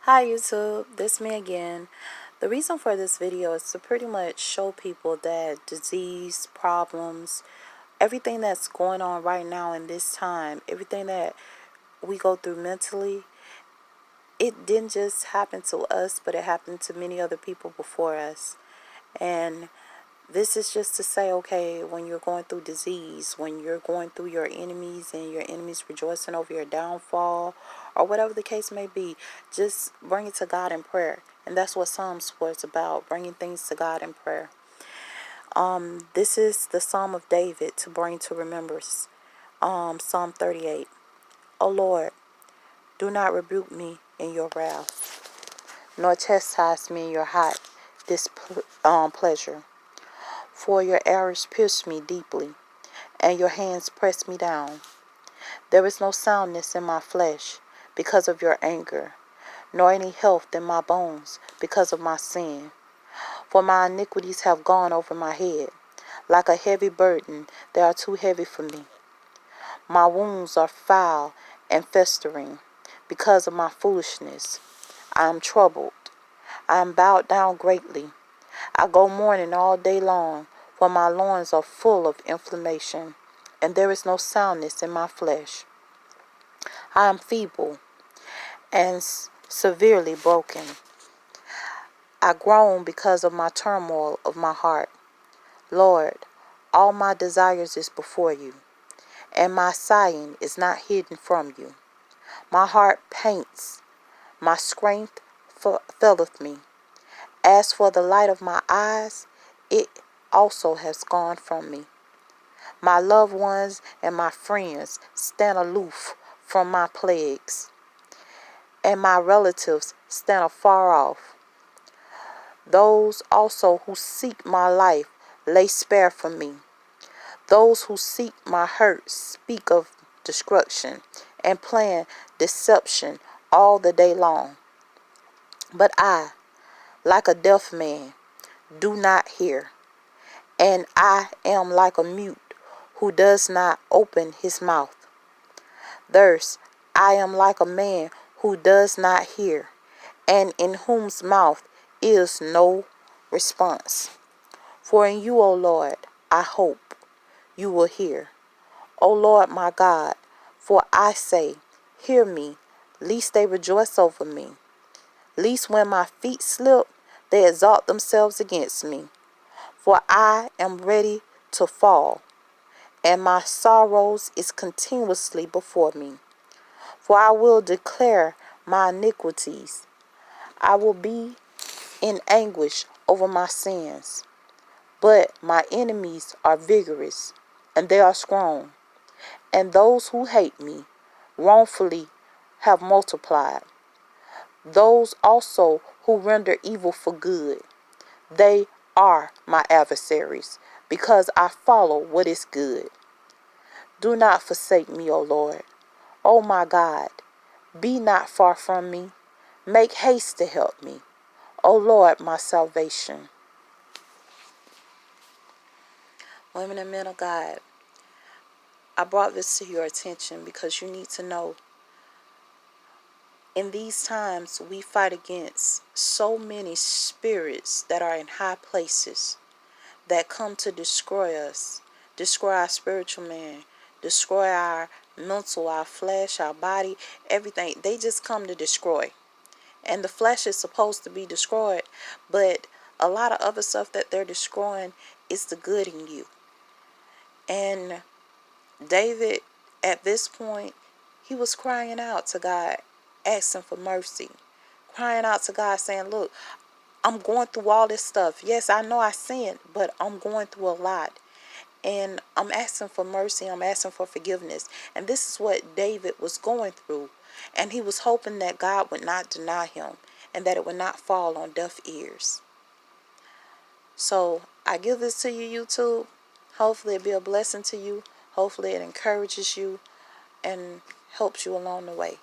Hi YouTube, this me again. The reason for this video is to pretty much show people that disease, problems, everything that's going on right now in this time, everything that we go through mentally, it didn't just happen to us, but it happened to many other people before us. And this is just to say, okay, when you're going through disease, when you're going through your enemies and your enemies rejoicing over your downfall, or whatever the case may be, just bring it to God in prayer. And that's what Psalms was about, bringing things to God in prayer. This is the Psalm of David to bring to remembrance. Psalm 38. O Lord, do not rebuke me in your wrath, nor chastise me in your hot displeasure. For your arrows pierce me deeply, and your hands press me down. There is no soundness in my flesh because of your anger, nor any health in my bones because of my sin. For my iniquities have gone over my head. Like a heavy burden, they are too heavy for me. My wounds are foul and festering because of my foolishness. I am troubled. I am bowed down greatly. I go mourning all day long, for my loins are full of inflammation, and there is no soundness in my flesh. I am feeble and severely broken. I groan because of my turmoil of my heart. Lord, all my desires is before you, and my sighing is not hidden from you. My heart paints, my strength faileth me. As for the light of my eyes, it also has gone from me. My loved ones and my friends stand aloof from my plagues, and my relatives stand afar off. Those also who seek my life lay spare for me. Those who seek my hurt speak of destruction and plan deception all the day long. But I, like a deaf man, do not hear, and I am like a mute who does not open his mouth. Thus, I am like a man who does not hear, and in whose mouth is no response. For in you, O Lord, I hope you will hear. O Lord my God, for I say, hear me, lest they rejoice over me. Lest when my feet slip, they exalt themselves against me. For I am ready to fall, and my sorrows is continuously before me. For I will declare my iniquities. I will be in anguish over my sins. But my enemies are vigorous, and they are strong. And those who hate me wrongfully have multiplied. Those also who render evil for good, they are my adversaries, because I follow what is good. Do not forsake me, O Lord. O my God, be not far from me. Make haste to help me, O Lord, my salvation. Women and men of God, I brought this to your attention because you need to know in these times we fight against so many spirits that are in high places that come to destroy us, destroy our spiritual man, destroy our mental, our flesh, our body, everything. They just come to destroy. And the flesh is supposed to be destroyed, but a lot of other stuff that they're destroying is the good in you. And David, at this point, he was crying out to God, asking for mercy, crying out to God, saying, look, I'm going through all this stuff. Yes, I know I sinned, but I'm going through a lot. And I'm asking for mercy. I'm asking for forgiveness. And this is what David was going through. And he was hoping that God would not deny him and that it would not fall on deaf ears. So I give this to you, YouTube. Hopefully it be a blessing to you. Hopefully it encourages you and helps you along the way.